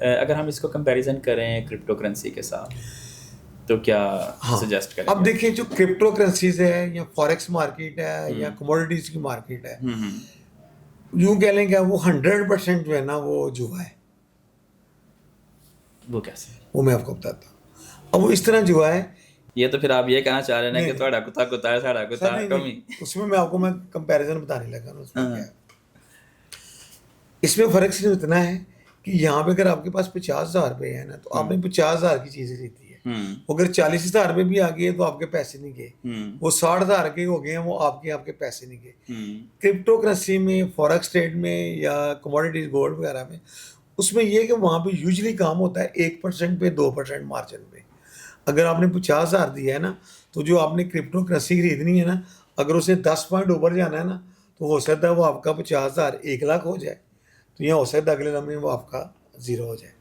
अगर हम इसको कंपैरिजन करें क्रिप्टो करेंसी के साथ तो क्या हाँ, सजेस्ट अब करेंगे? देखिए जो क्रिप्टो करेंसीज है या फॉरेक्स मार्केट है या हम्म कमोडिटीज की मार्केट है, हम्म यूं कह लें क्या वो 100% जो है ना वो जुआ है। वो कैसे? वो मैं आपको बताता हूँ। अब वो इस तरह जुआ है। ये तो फिर आप ये कहना चाह रहे हैं ना नहीं कि नहीं थोड़ा कुत्ता कुत्ता है साड़ा सर, कुत्ता नहीं नहीं, टॉमी। उसमें मैं आपको मैं कंपैरिजन बताने लगा ना, उसमें क्या हाँ है। इसमें फर्क सिर्फ इतना है कि यहाँ पे अगर आपके पास 50,000 रुपये है ना, तो आपने 50,000 की चीज़ जीती है। हम्म अगर 40,000 रुपये भी आ गए तो आपके पैसे नहीं गए। हम्म वो 60,000 के हो गए हैं, वो आपके आपके पैसे नहीं गए। हम्म क्रिप्टो करेंसी में, फॉरेक्स ट्रेड में या कमोडिटीज गोल्ड वगैरह में, उसमें ये है कि वहाँ पे यूजली काम होता है 1% पे, 2% मार्जिन पे। अगर आपने 50,000 दिया है ना, तो जो आपने क्रिप्टो करेंसी खरीदनी है ना, अगर उसे 10 पॉइंट ऊपर जाना है ना, तो हो सकता है वो आपका 50,000 1 लाख हो जाए। तो यहाँ हो सकता है अगले लम्हे वो आपका ज़ीरो हो जाए।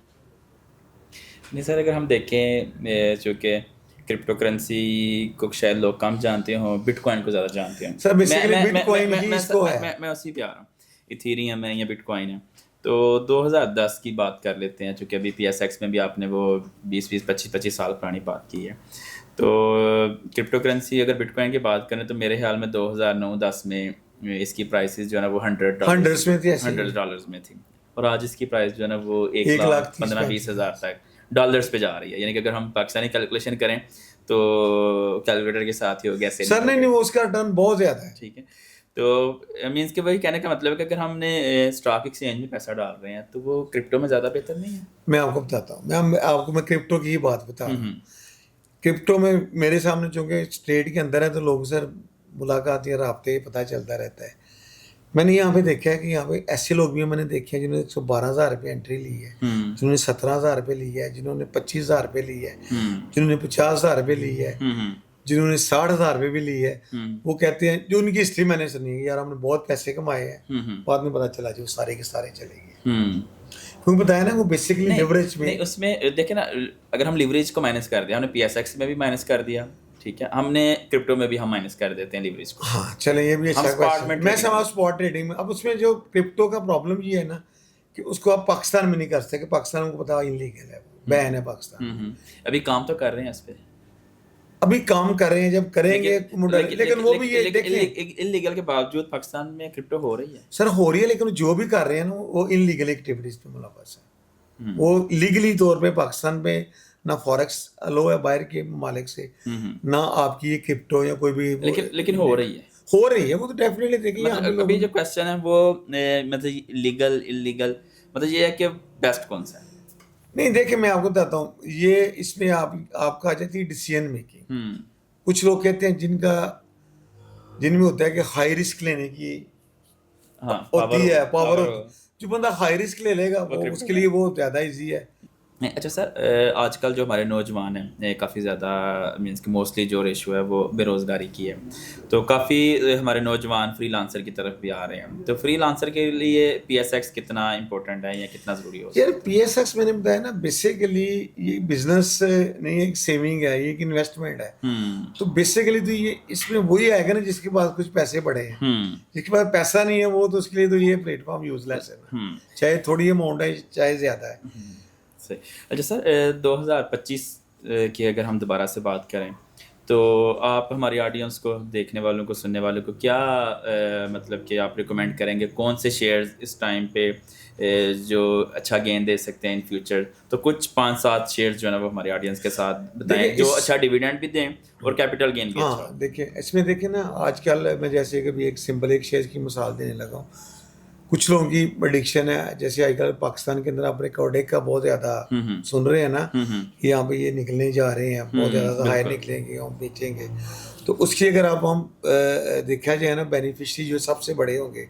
नहीं सर, अगर हम देखें चूँकि क्रिप्टो करेंसी को शायद लोग कम जानते हों, बिटकॉइन को ज़्यादा जानते हैं। सर मैं बेसिकली मैं मैं मैं बिटकॉइन मैं ही मैं सर इसको है। मैं उसी पे आ रहा हूँ। इथीरियम है या बिटकॉइन है। तो 2010 की बात कर लेते हैं, चूँकि अभी पीएसएक्स में भी आपने वो 20-20 25-25 साल पुरानी बात की है। तो क्रिप्टो करेंसी अगर बिटकॉइन की बात करें तो मेरे ख्याल में 2009-10 में इसकी प्राइसेस जो है ना वो हंड्रेड्स में थी ऐसे ही, $100 में थी। और आज इसकी प्राइस जो है ना वो एक 1 लाख लाख 30 पंद्रह बीस 35 हज़ार हज़ार तक डॉलर्स पे जा रही है। यानी कि अगर हम पाकिस्तानी कैलकुलेशन करें तो कैलकुलेटर के साथ ही हो गया, ऐसे सर निकल नहीं के। नहीं, वो उसका रिटर्न बहुत ज़्यादा है। ठीक है। तो मीन्स के वही कहने का मतलब है कि अगर हमने स्टॉक एक्सचेंज में पैसा डाल रहे हैं तो वो क्रिप्टो में ज़्यादा बेहतर नहीं है? मैं आपको बताता हूँ, मैं क्रिप्टो की ही बात बता रहा हूँ। हम्म क्रिप्टो में मेरे सामने चूंकि स्ट्रेट के अंदर है, तो लोगों से मुलाकात या राब्ते पता चलता रहता है। मैंने यहाँ पे देखा है कि यहाँ पे ऐसे लोग भी हैं, मैंने देखे हैं जिन्होंने 112,000 रुपये एंट्री ली है, हम्म जिन्होंने 17,000 रुपये ली है, जिन्होंने 25,000 रुपये ली है, हम्म जिन्होंने 50,000 रुपये ली है, हम्म जिन्होंने 60,000 रुपये भी ली है। हम्म वो कहते हैं, जो उनकी हिस्ट्री मैंने सुनी है, यार हमने बहुत पैसे कमाए हैं, हम्म बाद में पता चला जी वो सारे के सारे चले गए। हम्म क्योंकि बताया ना, वो बेसिकली नहीं लिवरेज में। नहीं, उसमें देखे ना, अगर हम लिवरेज को माइनस कर दिया, हमने पीएसएक्स में भी माइनस कर दिया, ठीक है, हमने क्रिप्टो में भी हम माइनस कर देते हैं लिवरेज को। हाँ चले, ये भी हम अच्छा स्पॉट क्वेश्चन। में मैं ट्रेडिंग समझ करते स्पॉट ट्रेडिंग में, अब उसमें जो क्रिप्टो का प्रॉब्लम ये है ना, कि उसको आप पाकिस्तान में नहीं कर सकते, पाकिस्तान को पता इनलीगल है, बैन है पाकिस्तान में। अभी काम तो कर रहे हैं इस पे। अभी काम कर रहे हैं, जब लेकिन करेंगे लेकिन लेकिन लेकिन वो भी ये लेकिन देखें। इलीगल के बावजूद पाकिस्तान में क्रिप्टो हो रही है। सर हो रही है, लेकिन जो भी कर रहे हैं ना, वो इनलीगल एक्टिविटीज पे मुलव्वस है। हम्म वो लीगली तौर पे पाकिस्तान पे ना फॉरेक्स अलो है बाहर के ममालिक से, हम्म ना आपकी ये क्रिप्टो या कोई भी वो लेकिन हो रही है। हो रही है। वो तो डेफिनेटली देखिए यहाँ पे मतलब लोगों अभी ने। जो क्वेश्चन है वो मतलब लीगल इलीगल, मतलब ये है कि बेस्ट कौन सा है? नहीं देखिए, मैं आपको बताता हूँ, ये इसमें आपका आ जाती है डिसीजन मेकिंग। हम्म कुछ लोग कहते हैं जिनमें होता है कि हाई रिस्क लेने की हाँ, होती है, पावर पावर होती। हो जो बंदा हाई रिस्क ले लेगा वो वो क्रिप्टो उसके में। लिए वो ज़्यादा इजी है। नहीं, अच्छा सर, आजकल जो हमारे नौजवान हैं काफ़ी ज़्यादा, मीन्स कि मोस्टली जो रेशो है वो बेरोज़गारी की है। तो काफ़ी हमारे नौजवान फ्रीलांसर की तरफ भी आ रहे हैं। तो फ्रीलांसर के लिए पीएसएक्स कितना इम्पोर्टेंट है या कितना ज़रूरी हो यार सकता है? पीएसएक्स मैंने बताया ना, बेसिकली ये बिजनेस नहीं है, एक सेविंग है, ये एक इन्वेस्टमेंट है। हम्म तो बेसिकली तो ये इसमें वही आएगा ना जिसके पास कुछ पैसे पड़े हैं। हम्म जिसके पास पैसा नहीं है वो तो उसके लिए तो ये प्लेटफॉर्म यूजलेस है ना, हम्म चाहे थोड़ी अमाउंट है चाहे ज़्यादा है। सही। अच्छा सर, 2025 की अगर हम दोबारा से बात करें तो आप हमारी ऑडियंस को, देखने वालों को, सुनने वालों को क्या मतलब कि आप रिकमेंड करेंगे कौन से शेयर्स इस टाइम पे जो अच्छा गेन दे सकते हैं इन फ्यूचर? तो कुछ 5-7 शेयर्स जो है ना वो हमारी ऑडियंस के साथ देखिए बताएं जो इस अच्छा डिविडेंड भी दें और कैपिटल गेन भी अच्छा हाँ हो। देखिए, इसमें देखिए ना, आजकल मैं जैसे कि भी एक सिंपल एक शेयर की मिसाल देने लगा हूँ। कुछ लोगों की प्रडिक्शन है, जैसे आजकल पाकिस्तान के अंदर आप रिकॉर्डिंग का बहुत ज़्यादा हम्म सुन रहे हैं ना, हम्म कि यहाँ पे ये निकलने जा रहे हैं, बहुत ज़्यादा हाई बिल्कुल। निकलेंगे, हम बेचेंगे। तो उसकी अगर आप हम देखा जाए ना, बेनिफिशरी जो सबसे बड़े होंगे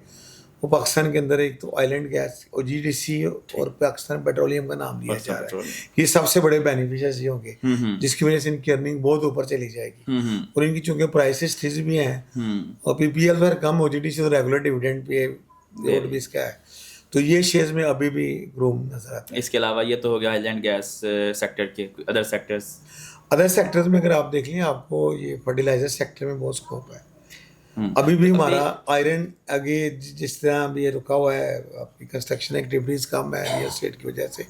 वो पाकिस्तान के अंदर, एक तो आइलैंड गैस और जीडीसी और ठीक। पाकिस्तान पेट्रोलियम का नाम लिया पाकिस्तान जा रहा है। पेट्रोलियम। ये सबसे बड़े बेनिफिशरी होंगे, हम्म जिसकी वजह से इनकी अर्निंग बहुत ऊपर चली जाएगी। हम्म और इनकी चूंकि प्राइसेस ठीक भी हैं, हम्म और पीपीएल पर कम हो, जीडीसी तो रेगुलर डिविडेंड पे दे लोड रही भी है। इसका है। तो ये शेयर्स में अभी भी ग्रूम नजर आता है। इसके अलावा ये तो हो गया आइलैंड गैस सेक्टर के, अदर सेक्टर्स? अदर सेक्टर्स में अगर आप देख लें, आपको ये फर्टिलाइजर सेक्टर में बहुत स्कोप है। अभी भी तो हमारा आयरन आगे जिस तरह अभी ये रुका हुआ है, आपकी कंस्ट्रक्शन एक्टिविटीज़ कम है रियल एस्टेट की वजह से,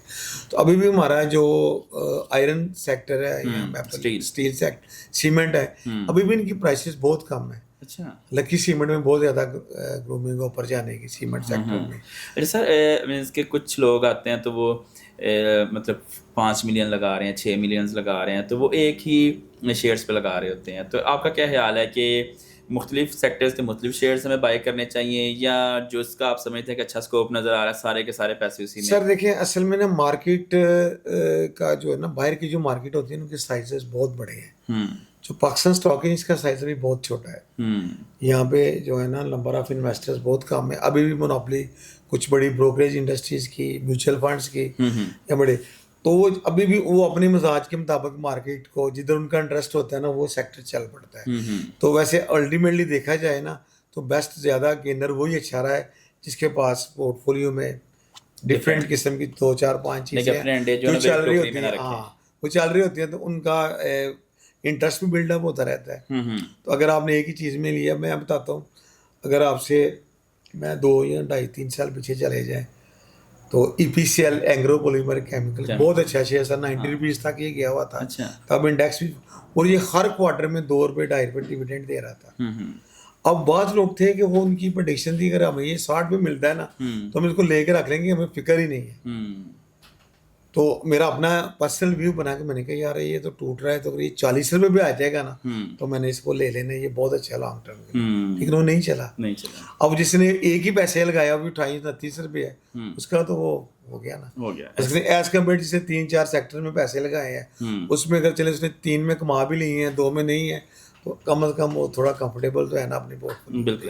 तो अभी भी हमारा जो आयरन सेक्टर है या स्टील। स्टील सेक्टर, सीमेंट है, अभी भी इनकी प्राइसेस बहुत कम है। अच्छा। लकी सीमेंट में बहुत ज़्यादा ग्रूमिंग ऊपर जाने की सीमेंट सेक्टर में। अच्छा सर, मीन्स के कुछ लोग आते हैं तो वो मतलब 5 मिलियन लगा रहे हैं, 6 मिलियंस लगा रहे हैं, तो वो एक ही शेयर्स पे लगा रहे होते हैं। तो आपका क्या ख्याल है कि मुख्तलिफ सेक्टर्स के मुख्तलिफ शेयर्स हमें बाय करने चाहिए, या जो इसका आप समझते हैं कि अच्छा स्कोप नज़र आ रहा है, सारे के सारे पैसे उसी में? सर देखिए, असल में ना मार्केट का जो है ना, बाहर की जो मार्केट होती है उनके साइजेस बहुत बड़े हैं। जो पाकिस्तान स्टॉक है इसका साइज अभी बहुत छोटा है। यहाँ पे जो है ना नंबर ऑफ इन्वेस्टर्स बहुत कम है। अभी भी मोनोपोली कुछ बड़ी ब्रोकरेज इंडस्ट्रीज की, म्यूचुअल फंड्स की या बड़े, तो वो अभी भी वो अपने मिजाज के मुताबिक मार्केट को जिधर उनका इंटरेस्ट होता है ना वो सेक्टर चल पड़ता है। तो वैसे अल्टीमेटली देखा जाए ना तो बेस्ट ज़्यादा गेनर वही अच्छा रहा है जिसके पास पोर्टफोलियो में डिफरेंट किस्म की 2 4 5 चीज़ें जो चल रही होती हैं। हाँ, वो चल रही होती हैं तो उनका इंटरेस्ट भी बिल्डअप होता रहता है। तो अगर आपने एक ही चीज़ में लिया, मैं बताता हूँ, अगर आपसे मैं 2 या 2.5 3 साल पीछे चले जाए तो EPCL एंग्रो पॉलीमर केमिकल बहुत अच्छा शेयर सर, 90 रुपीज़ तक ये गया हुआ था। अच्छा। तब इंडेक्स भी, और ये हर क्वार्टर में 2 रुपये 2.5 रुपये डिविडेंड दे रहा था। अब बहुत लोग थे कि वो उनकी प्रेडिक्शन थी अगर हमें ये 60 पे मिलता है ना तो हम इसको लेके रख लेंगे, हमें फिक्र ही नहीं है। तो मेरा अपना पर्सनल व्यू बना के मैंने कहा यार ये तो टूट रहा है, तो अगर ये 40 रुपये भी आ जाएगा ना तो मैंने इसको ले लेना, ये बहुत अच्छा लॉन्ग टर्म के लिए। लेकिन वो नहीं चला। अब जिसने एक ही पैसे लगाया अभी 28-29 रुपये है, उसका तो वो हो गया ना, हो गया। उसने एज कम्पेयर जिसे 3 4 सेक्टर में पैसे लगाए हैं उसमें अगर चले उसने 3 में कमा भी लिए हैं, 2 में नहीं है, तो कम अज कम वो थोड़ा कंफर्टेबल तो है ना अपनी पोर्टफोलियो। बिल्कुल।